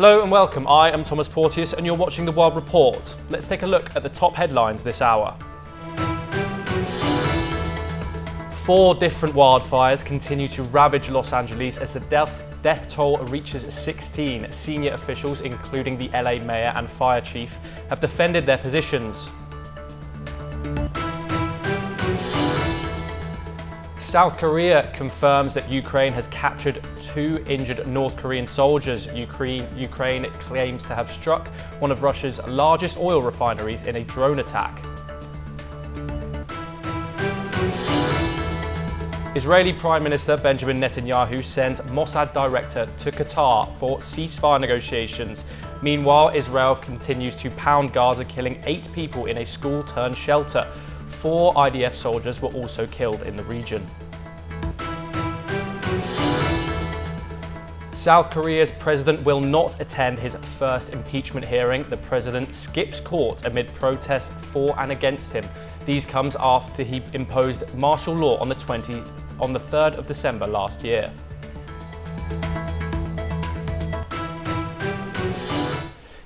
Hello and welcome. I am Thomas Porteus and you're watching The World Report. Let's take a look at the top headlines this hour. 4 different wildfires continue to ravage Los Angeles as the death toll reaches 16. Senior officials, including the LA mayor and fire chief, have defended their positions. South Korea confirms that Ukraine has captured 2 injured North Korean soldiers. Ukraine claims to have struck one of Russia's largest oil refineries in a drone attack. Israeli Prime Minister Benjamin Netanyahu sends Mossad director to Qatar for ceasefire negotiations. Meanwhile, Israel continues to pound Gaza, killing 8 people in a school-turned-shelter. 4 IDF soldiers were also killed in the region. South Korea's president will not attend his first impeachment hearing. The president skips court amid protests for and against him. These comes after he imposed martial law on the 3rd of December last year.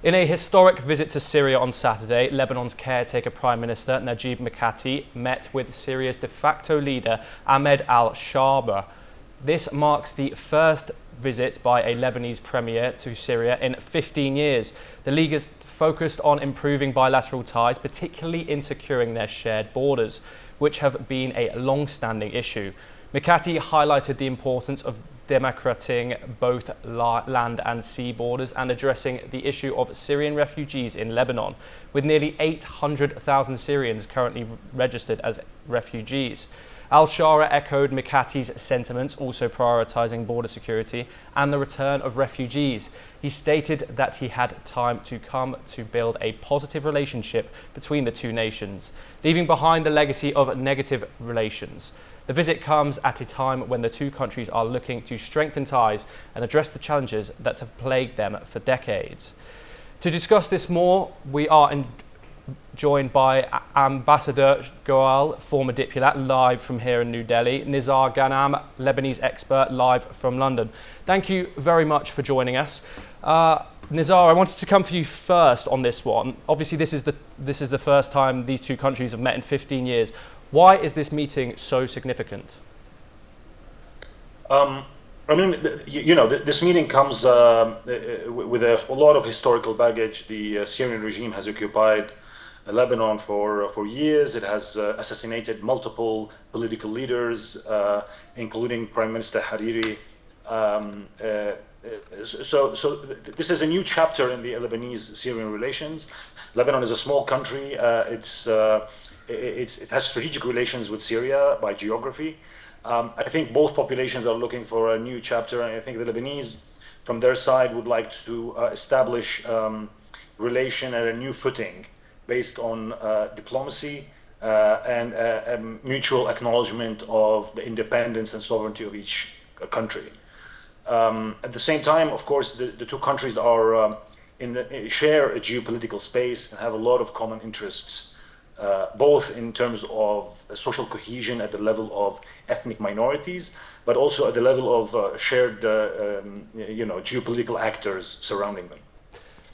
In a historic visit to Syria on Saturday, Lebanon's caretaker Prime Minister Najib Mikati met with Syria's de facto leader Ahmed al-Sharaa. This marks the first visit by a Lebanese premier to Syria in 15 years. The leaguers focused on improving bilateral ties, particularly in securing their shared borders, which have been a long-standing issue. Mikati highlighted the importance of democratizing both land and sea borders and addressing the issue of Syrian refugees in Lebanon, with nearly 800,000 Syrians currently registered as refugees. Al-Sharaa echoed Mikati's sentiments, also prioritising border security and the return of refugees. He stated that he had time to come to build a positive relationship between the two nations, leaving behind the legacy of negative relations. The visit comes at a time when the two countries are looking to strengthen ties and address the challenges that have plagued them for decades. To discuss this more, we are joined by Ambassador Goal, former diplomat, live from here in New Delhi, Nizar Ghanam, Lebanese expert, live from London. Thank you very much for joining us. Nizar, I wanted to come for you first on this one. Obviously, this is the first time these two countries have met in 15 years. Why is this meeting so significant? This meeting comes with a lot of historical baggage. The Syrian regime has occupied Lebanon for years. It has assassinated multiple political leaders, including Prime Minister Hariri. So this is a new chapter in the Lebanese-Syrian relations. Lebanon is a small country. It has strategic relations with Syria by geography. I think both populations are looking for a new chapter, and I think the Lebanese, from their side, would like to establish relation at a new footing based on diplomacy and a mutual acknowledgement of the independence and sovereignty of each country. At the same time, of course, the two countries are share a geopolitical space and have a lot of common interests, both in terms of social cohesion at the level of ethnic minorities, but also at the level of shared, geopolitical actors surrounding them.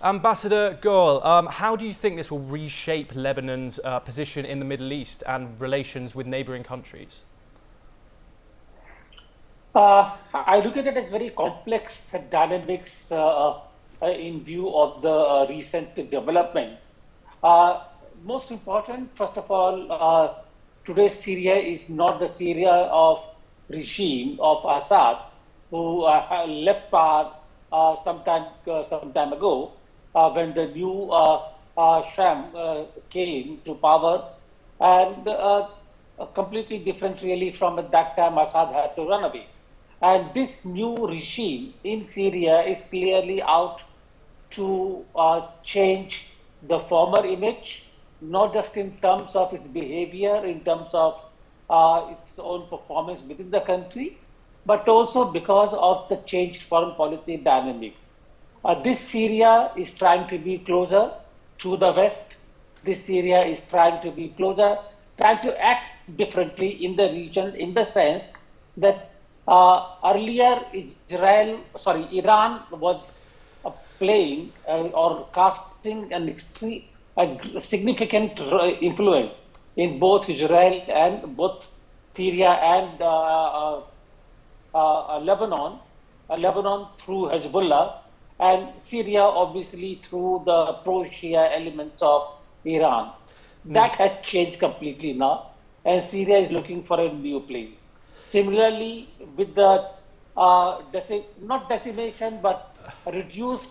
Ambassador Goal, how do you think this will reshape Lebanon's position in the Middle East and relations with neighbouring countries? I look at it as very complex dynamics in view of the recent developments. Most important, first of all, today's Syria is not the Syria of regime of Assad, who left power some time ago when the new Sham came to power, and completely different really from at that time Assad had to run away. And this new regime in Syria is clearly out to change the former image, not just in terms of its behavior, in terms of its own performance within the country, but also because of the changed foreign policy dynamics. This Syria is trying to be closer to the West. This Syria is trying to be closer, trying to act differently in the region, in the sense that earlier Iran was playing or casting a significant influence in both Israel and both Syria and Lebanon, Lebanon through Hezbollah, and Syria obviously through the pro-Shia elements of Iran. That has changed completely now, and Syria is looking for a new place. Similarly, with the not decimation, but reduced,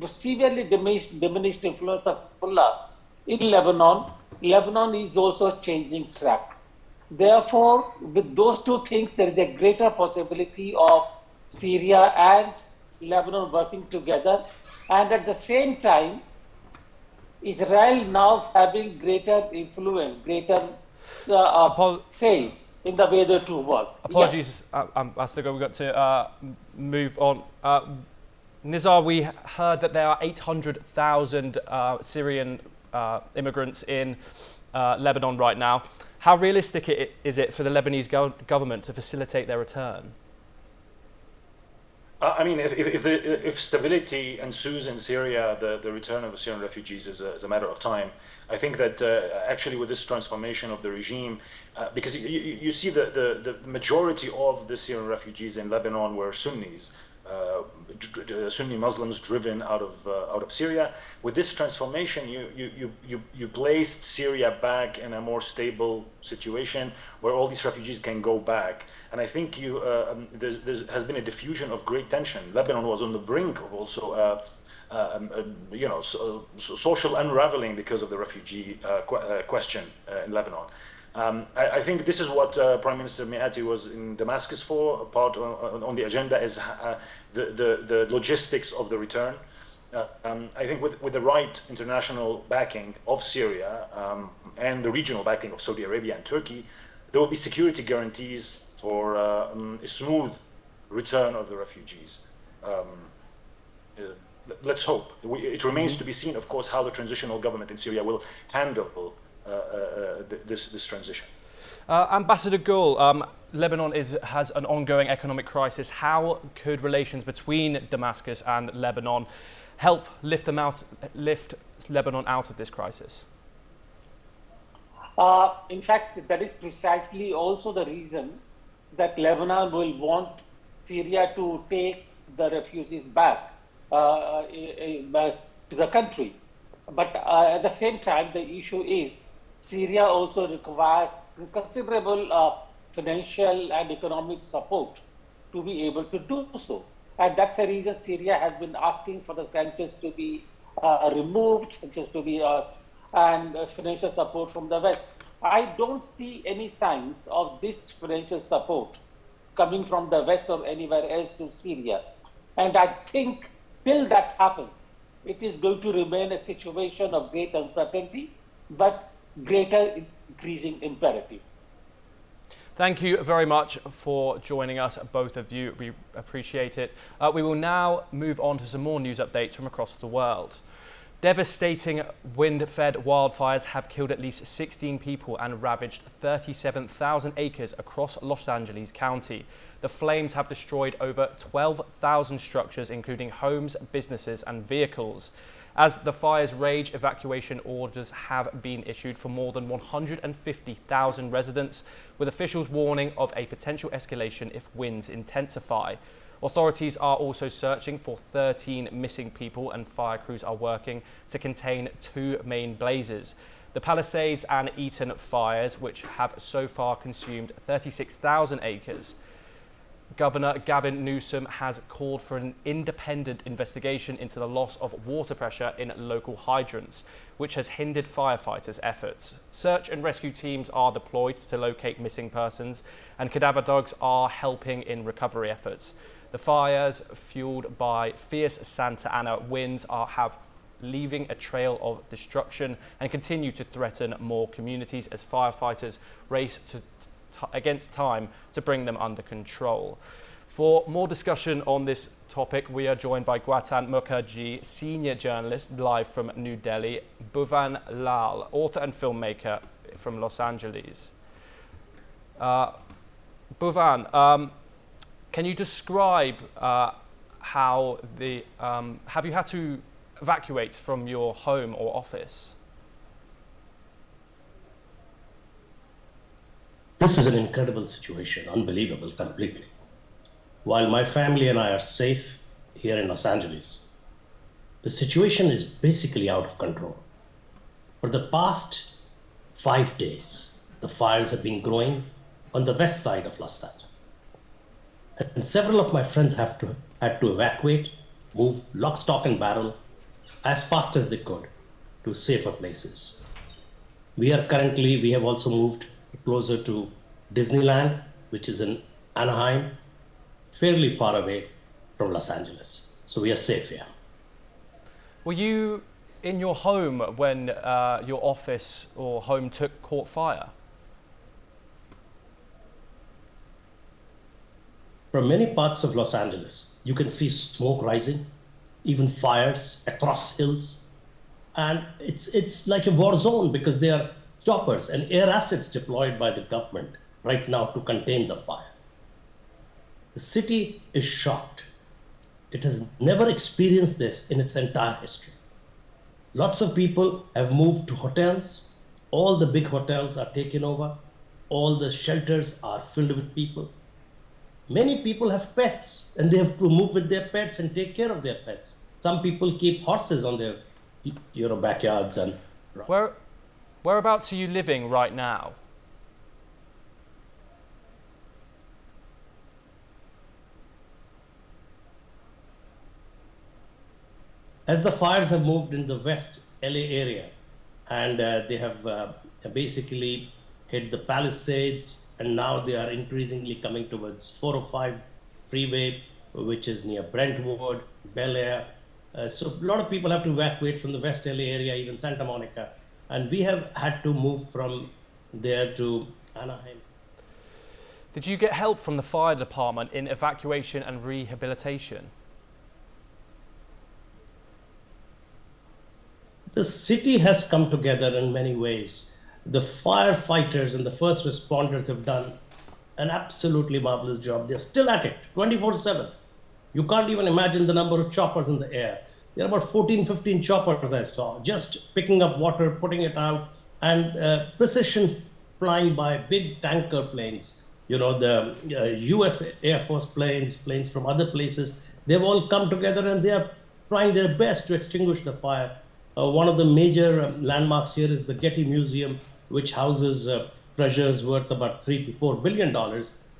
severely diminished influence of Hezbollah in Lebanon, Lebanon is also changing track. Therefore, with those two things, there is a greater possibility of Syria and Lebanon working together, and at the same time, Israel now having greater influence, greater say in the way the two work. Apologies, yes. Ambassador, we've got to move on. Nizar, we heard that there are 800,000 Syrian immigrants in Lebanon right now. How realistic is it for the Lebanese government to facilitate their return? I mean, if stability ensues in Syria, the return of the Syrian refugees is a matter of time. I think that actually with this transformation of the regime, because you see the majority of the Syrian refugees in Lebanon were Sunnis, Sunni Muslims driven out of Syria. With this transformation, you placed Syria back in a more stable situation where all these refugees can go back. And I think there has been a diffusion of great tension. Lebanon was on the brink of also social unraveling because of the refugee question in Lebanon. I think this is what Prime Minister Mikati was in Damascus for. Part on the agenda is the logistics of the return. I think with the right international backing of Syria and the regional backing of Saudi Arabia and Turkey, there will be security guarantees for a smooth return of the refugees. Let's hope. It remains to be seen, of course, how the transitional government in Syria will handle this transition. Ambassador Gul, Lebanon has an ongoing economic crisis. How could relations between Damascus and Lebanon help lift Lebanon out of this crisis? In fact, that is precisely also the reason that Lebanon will want Syria to take the refugees back to the country. But at the same time, the issue is Syria also requires considerable financial and economic support to be able to do so. And that's the reason Syria has been asking for the sanctions to be removed, and financial support from the West. I don't see any signs of this financial support coming from the West or anywhere else to Syria. And I think till that happens, it is going to remain a situation of great uncertainty, but greater increasing imperative. Thank you very much for joining us, both of you. We appreciate it. We will now move on to some more news updates from across the world. Devastating wind-fed wildfires have killed at least 16 people and ravaged 37,000 acres across Los Angeles County. The flames have destroyed over 12,000 structures, including homes, businesses and vehicles. As the fires rage, evacuation orders have been issued for more than 150,000 residents, with officials warning of a potential escalation if winds intensify. Authorities are also searching for 13 missing people, and fire crews are working to contain 2 main blazes. The Palisades and Eaton fires, which have so far consumed 36,000 acres. Governor Gavin Newsom has called for an independent investigation into the loss of water pressure in local hydrants, which has hindered firefighters' efforts. Search and rescue teams are deployed to locate missing persons, and cadaver dogs are helping in recovery efforts. The fires, fueled by fierce Santa Ana winds, have leaving a trail of destruction and continue to threaten more communities as firefighters race against time to bring them under control. For more discussion on this topic, we are joined by Gautam Mukherjee, senior journalist live from New Delhi, Bhuvan Lal, author and filmmaker from Los Angeles. Bhuvan, can you describe how have you had to evacuate from your home or office? This is an incredible situation, unbelievable completely. While my family and I are safe here in Los Angeles, the situation is basically out of control. For the past 5 days, the fires have been growing on the west side of Los Angeles. And several of my friends had to evacuate, move lock, stock, and barrel as fast as they could to safer places. We have also moved closer to Disneyland, which is in Anaheim, fairly far away from Los Angeles. So we are safe here. Were you in your home when your office or home caught fire? From many parts of Los Angeles, you can see smoke rising, even fires across hills. And it's like a war zone because there are choppers and air assets deployed by the government right now to contain the fire. The city is shocked. It has never experienced this in its entire history. Lots of people have moved to hotels. All the big hotels are taken over. All the shelters are filled with people. Many people have pets and they have to move with their pets and take care of their pets. Some people keep horses on their backyards. And Whereabouts are you living right now? As the fires have moved in the West LA area and they have basically hit the Palisades, and now they are increasingly coming towards 405 freeway, which is near Brentwood, Bel Air. So a lot of people have to evacuate from the West LA area, even Santa Monica. And we have had to move from there to Anaheim. Did you get help from the fire department in evacuation and rehabilitation? The city has come together in many ways. The firefighters and the first responders have done an absolutely marvelous job. They're still at it 24/7. You can't even imagine the number of choppers in the air. There are about 14, 15 choppers I saw, just picking up water, putting it out, and precision flying by big tanker planes. The US Air Force planes from other places, they've all come together and they are trying their best to extinguish the fire. One of the major landmarks here is the Getty Museum, which houses treasures worth about $3 to $4 billion.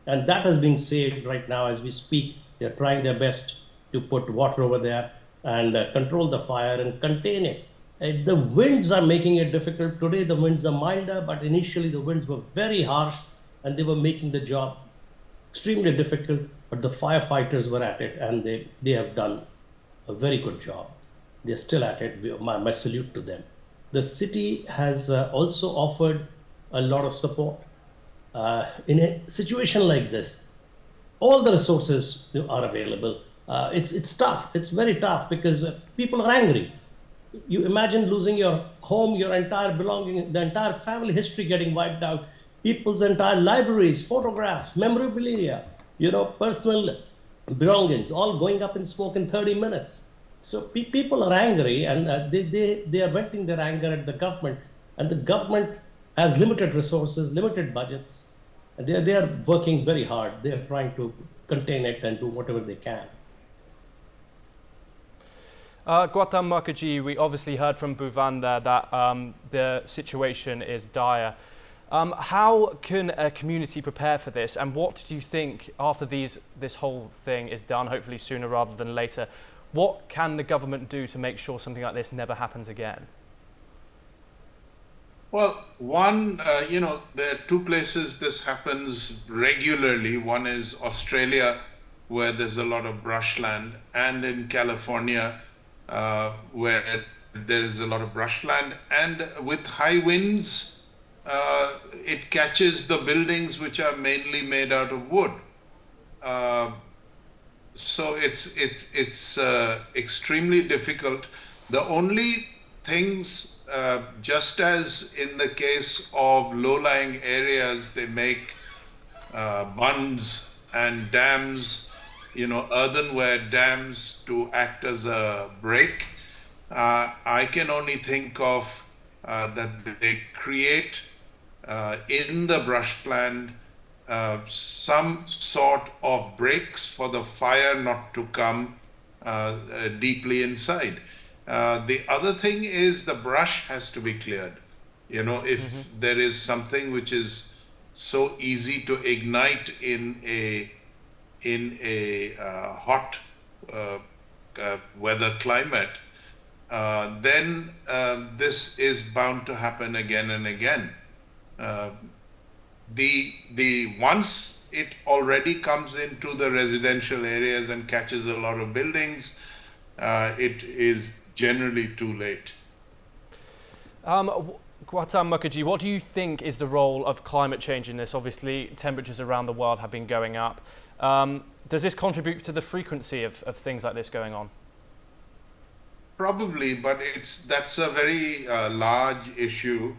And that is being saved right now as we speak. They're trying their best to put water over there and control the fire and contain it. The winds are making it difficult. Today the winds are milder, but initially the winds were very harsh and they were making the job extremely difficult. But the firefighters were at it and they have done a very good job. They're still at it. My salute to them. The city has also offered a lot of support. In a situation like this, all the resources are available. It's tough. It's very tough because people are angry. You imagine losing your home, your entire belonging, the entire family history getting wiped out, people's entire libraries, photographs, memorabilia, personal belongings, all going up in smoke in 30 minutes. So people are angry and they are venting their anger at the government. And the government has limited resources, limited budgets. And they are working very hard. They are trying to contain it and do whatever they can. Gautam Mukherjee, we obviously heard from Bhuvan there that the situation is dire. How can a community prepare for this? And what do you think after this whole thing is done, hopefully sooner rather than later, what can the government do to make sure something like this never happens again? Well, one, there are two places this happens regularly. One is Australia, where there's a lot of brushland, and in California, where there is a lot of brushland. And with high winds, it catches the buildings which are mainly made out of wood. So it's extremely difficult. The only things, just as in the case of low-lying areas, they make bunds and dams earthenware dams to act as a break. I can only think of that they create in the brushland some sort of breaks for the fire not to come deeply inside. The other thing is the brush has to be cleared. If there is something which is so easy to ignite in a hot weather climate, then this is bound to happen again and again. The once it already comes into the residential areas and catches a lot of buildings, it is generally too late. Gautam Mukherjee, what do you think is the role of climate change in this? Obviously, temperatures around the world have been going up. Does this contribute to the frequency of things like this going on? Probably, but that's a very large issue.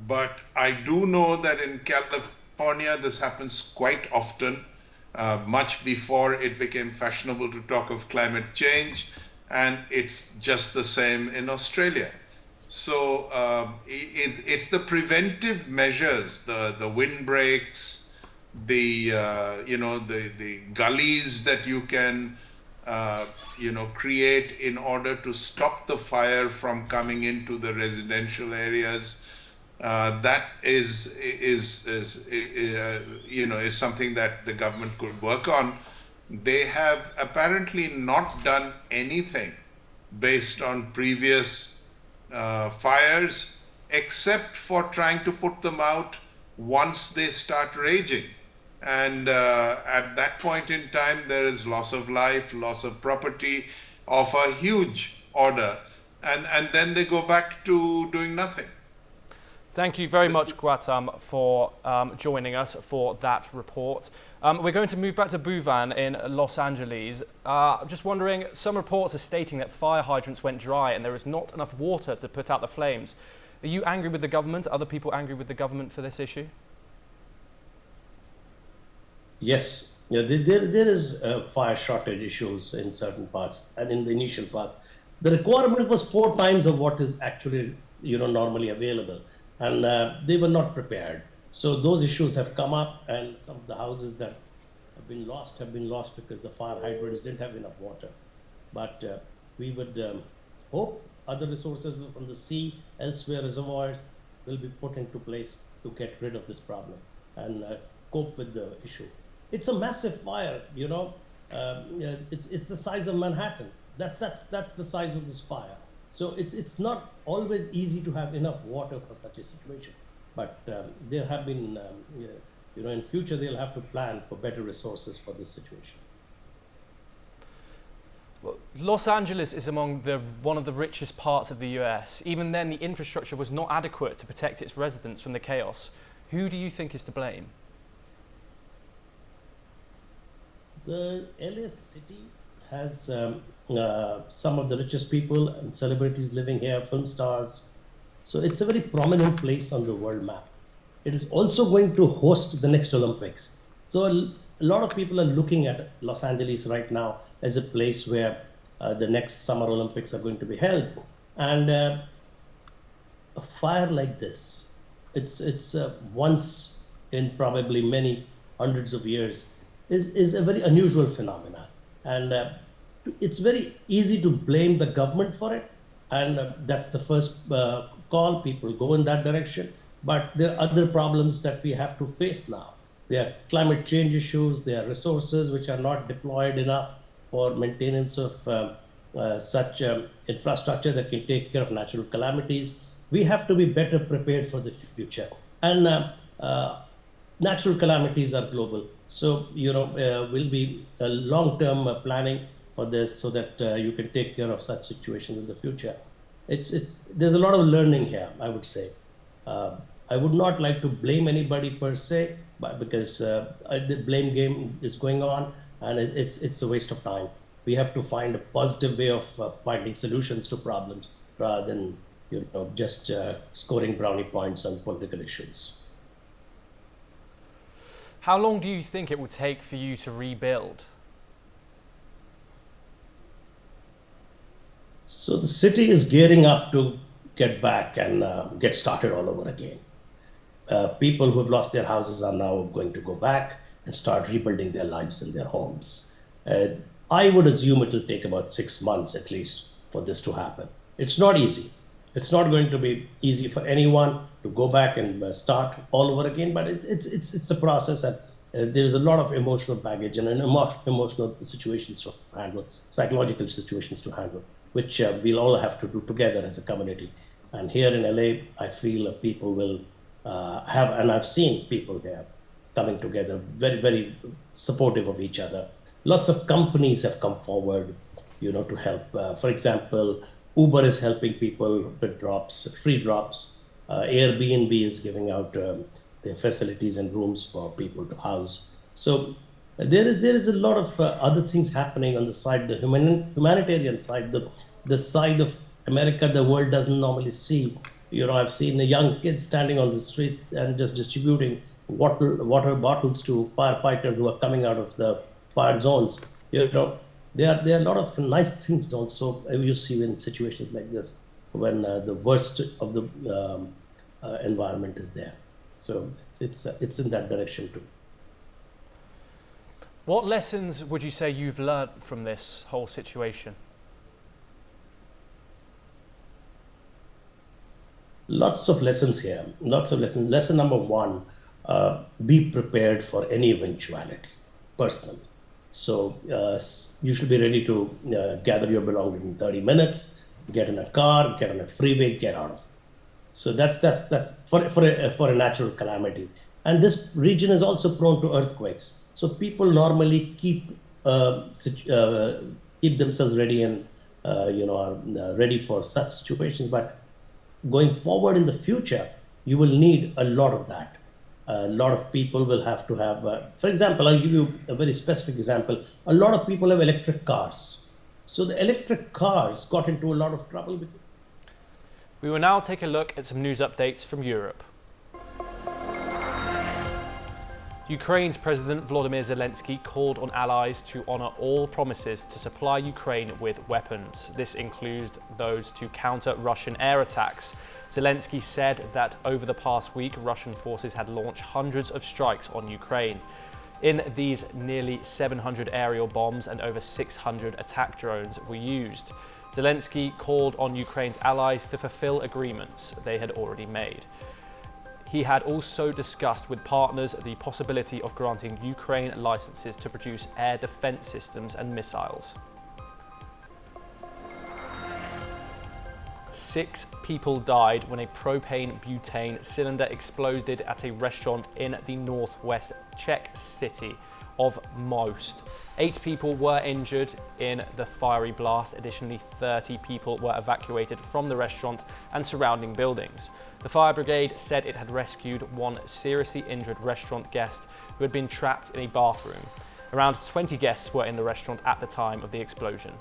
But I do know that in California, this happens quite often, much before it became fashionable to talk of climate change, and it's just the same in Australia. So it's the preventive measures, the windbreaks, the gullies that you can create in order to stop the fire from coming into the residential areas. That is something that the government could work on. They have apparently not done anything based on previous fires, except for trying to put them out once they start raging. And at that point in time, there is loss of life, loss of property of a huge order. And then they go back to doing nothing. Thank you very much, Gautam, for joining us for that report. We're going to move back to Bhuvan in Los Angeles. Just wondering, some reports are stating that fire hydrants went dry and there is not enough water to put out the flames. Are you angry with the government? Are other people angry with the government for this issue? Yes, there is fire shortage issues in certain parts and in the initial parts. The requirement was 4 times of what is actually normally available. And they were not prepared. So those issues have come up, and some of the houses that have been lost because the fire hydrants didn't have enough water. But we would hope other resources from the sea, elsewhere reservoirs, will be put into place to get rid of this problem and cope with the issue. It's a massive fire, it's the size of Manhattan. That's the size of this fire. So it's not always easy to have enough water for such a situation, but there have been, in future they'll have to plan for better resources for this situation. Well, Los Angeles is among one of the richest parts of the US. Even then, the infrastructure was not adequate to protect its residents from the chaos. Who do you think is to blame? The LA city has some of the richest people and celebrities living here, film stars. So it's a very prominent place on the world map. It is also going to host the next Olympics. So a lot of people are looking at Los Angeles right now as a place where the next Summer Olympics are going to be held. And a fire like this, it's once in probably many hundreds of years, is a very unusual phenomenon. And it's very easy to blame the government for it, and that's the first call. People go in that direction, but there are other problems that we have to face now. There are climate change issues, there are resources which are not deployed enough for maintenance of such infrastructure that can take care of natural calamities. We have to be better prepared for the future. And natural calamities are global. So, will be a long-term planning for this so that you can take care of such situations in the future. There's a lot of learning here, I would say. I would not like to blame anybody per se, but because the blame game is going on and it's a waste of time. We have to find a positive way of finding solutions to problems rather than just scoring brownie points on political issues. How long do you think it will take for you to rebuild? So the city is gearing up to get back and get started all over again. People who have lost their houses are now going to go back and start rebuilding their lives in their homes. Uh, I would assume it will take about 6 months at least for this to happen. It's not easy. It's not going to be easy for anyone to go back and start all over again, but it's a process, and there's a lot of emotional baggage and emotional situations to handle, psychological situations to handle, which we'll all have to do together as a community. And here in LA, I feel people will have, and I've seen people there coming together, very, very supportive of each other. Lots of companies have come forward, to help. For example, Uber is helping people with drops, free drops. Airbnb is giving out their facilities and rooms for people to house. So there is a lot of other things happening on the side, the humanitarian side, the side of America the world doesn't normally see. I've seen a young kid standing on the street and just distributing water bottles to firefighters who are coming out of the fire zones. There are a lot of nice things also you see in situations like this when the worst of the environment is there. So it's in that direction too. What lessons would you say you've learned from this whole situation? Lots of lessons here. Lots of lessons. Lesson number one: be prepared for any eventuality. Personally. So you should be ready to gather your belongings in 30 minutes, get in a car, get on a freeway, get out of it. So that's for a natural calamity. And this region is also prone to earthquakes. So people normally keep themselves ready and are ready for such situations. But going forward in the future, you will need a lot of that. A lot of people will have to have, for example, I'll give you a very specific example. A lot of people have electric cars. So the electric cars got into a lot of trouble. We will now take a look at some news updates from Europe. Ukraine's President Volodymyr Zelensky called on allies to honour all promises to supply Ukraine with weapons. This includes those to counter Russian air attacks. Zelensky said that over the past week, Russian forces had launched hundreds of strikes on Ukraine. In these, nearly 700 aerial bombs and over 600 attack drones were used. Zelensky called on Ukraine's allies to fulfill agreements they had already made. He had also discussed with partners the possibility of granting Ukraine licenses to produce air defense systems and missiles. 6 people died when a propane-butane cylinder exploded at a restaurant in the northwest Czech city of Most. 8 people were injured in the fiery blast. Additionally, 30 people were evacuated from the restaurant and surrounding buildings. The fire brigade said it had rescued one seriously injured restaurant guest who had been trapped in a bathroom. Around 20 guests were in the restaurant at the time of the explosion.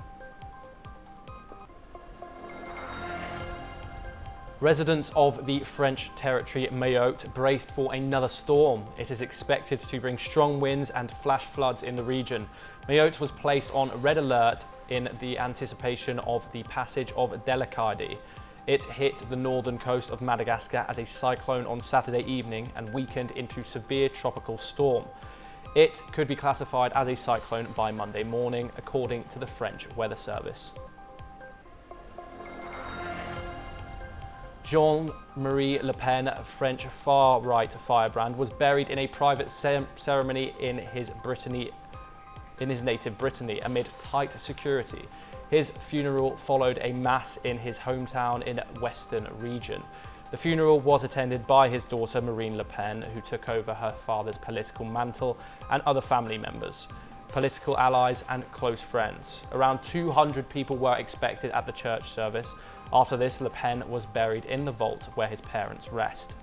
Residents of the French territory Mayotte braced for another storm. It is expected to bring strong winds and flash floods in the region. Mayotte was placed on red alert in the anticipation of the passage of Delicade. It hit the northern coast of Madagascar as a cyclone on Saturday evening and weakened into severe tropical storm. It could be classified as a cyclone by Monday morning, according to the French Weather Service. Jean-Marie Le Pen, French far-right firebrand, was buried in a private ceremony in his native Brittany amid tight security. His funeral followed a mass in his hometown in Western region. The funeral was attended by his daughter Marine Le Pen, who took over her father's political mantle, and other family members, political allies and close friends. Around 200 people were expected at the church service. After this, Le Pen was buried in the vault where his parents rest.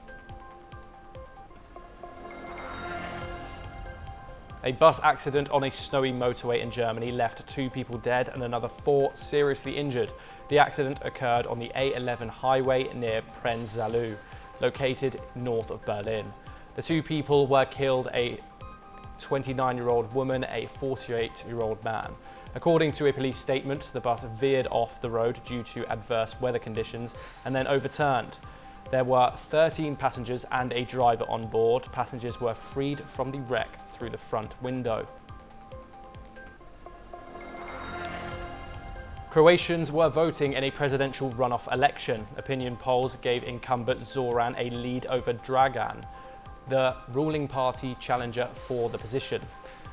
A bus accident on a snowy motorway in Germany left 2 people dead and another 4 seriously injured. The accident occurred on the A11 highway near Prenzlau, located north of Berlin. The 2 people were killed, a 29-year-old woman, a 48-year-old man. According to a police statement, the bus veered off the road due to adverse weather conditions and then overturned. There were 13 passengers and a driver on board. Passengers were freed from the wreck through the front window. Croatians were voting in a presidential runoff election. Opinion polls gave incumbent Zoran a lead over Dragan, the ruling party challenger for the position.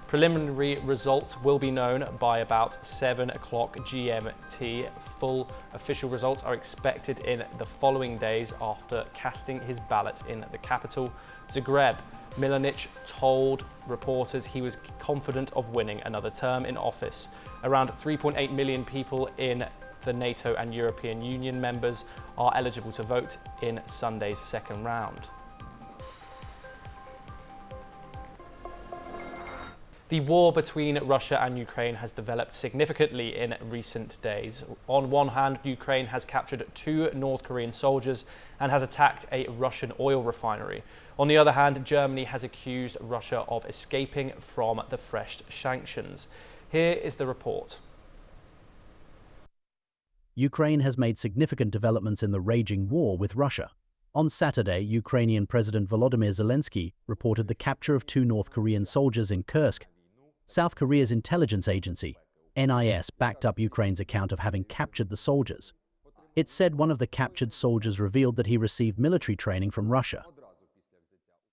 Preliminary results will be known by about 7 o'clock GMT. Full official results are expected in the following days after casting his ballot in the capital, Zagreb. Milanic told reporters he was confident of winning another term in office. Around 3.8 million people in the NATO and European Union members are eligible to vote in Sunday's second round. The war between Russia and Ukraine has developed significantly in recent days. On one hand, Ukraine has captured 2 North Korean soldiers and has attacked a Russian oil refinery. On the other hand, Germany has accused Russia of escaping from the fresh sanctions. Here is the report. Ukraine has made significant developments in the raging war with Russia. On Saturday, Ukrainian President Volodymyr Zelensky reported the capture of 2 North Korean soldiers in Kursk. South Korea's intelligence agency, NIS, backed up Ukraine's account of having captured the soldiers. It said one of the captured soldiers revealed that he received military training from Russia.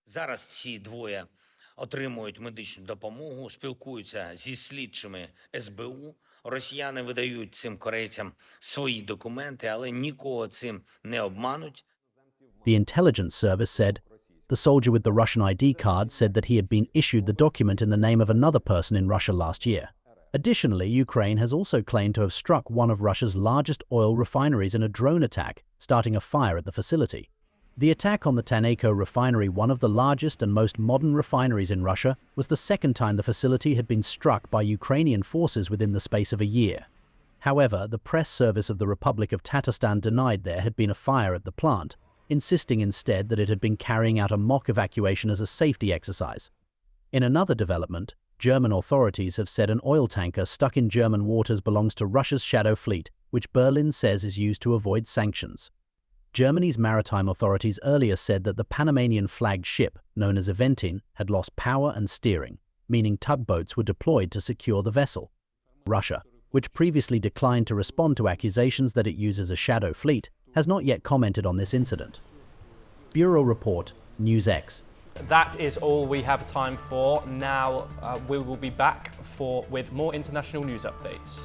Зараз ці двоє отримують медичну допомогу, спілкуються зі слідчими СБУ. Росіяни видають цим корейцям свої документи, але нікого цим не обмануть. The intelligence service said the soldier with the Russian ID card said that he had been issued the document in the name of another person in Russia last year. Additionally, Ukraine has also claimed to have struck one of Russia's largest oil refineries in a drone attack, starting a fire at the facility. The attack on the Taneko refinery, one of the largest and most modern refineries in Russia, was the second time the facility had been struck by Ukrainian forces within the space of a year. However, the press service of the Republic of Tatarstan denied there had been a fire at the plant, insisting instead that it had been carrying out a mock evacuation as a safety exercise. In another development, German authorities have said an oil tanker stuck in German waters belongs to Russia's shadow fleet, which Berlin says is used to avoid sanctions. Germany's maritime authorities earlier said that the Panamanian-flagged ship, known as Aventin, had lost power and steering, meaning tugboats were deployed to secure the vessel. Russia, which previously declined to respond to accusations that it uses a shadow fleet, has not yet commented on this incident. Bureau Report, NewsX. That is all we have time for. Now we will be back with more international news updates.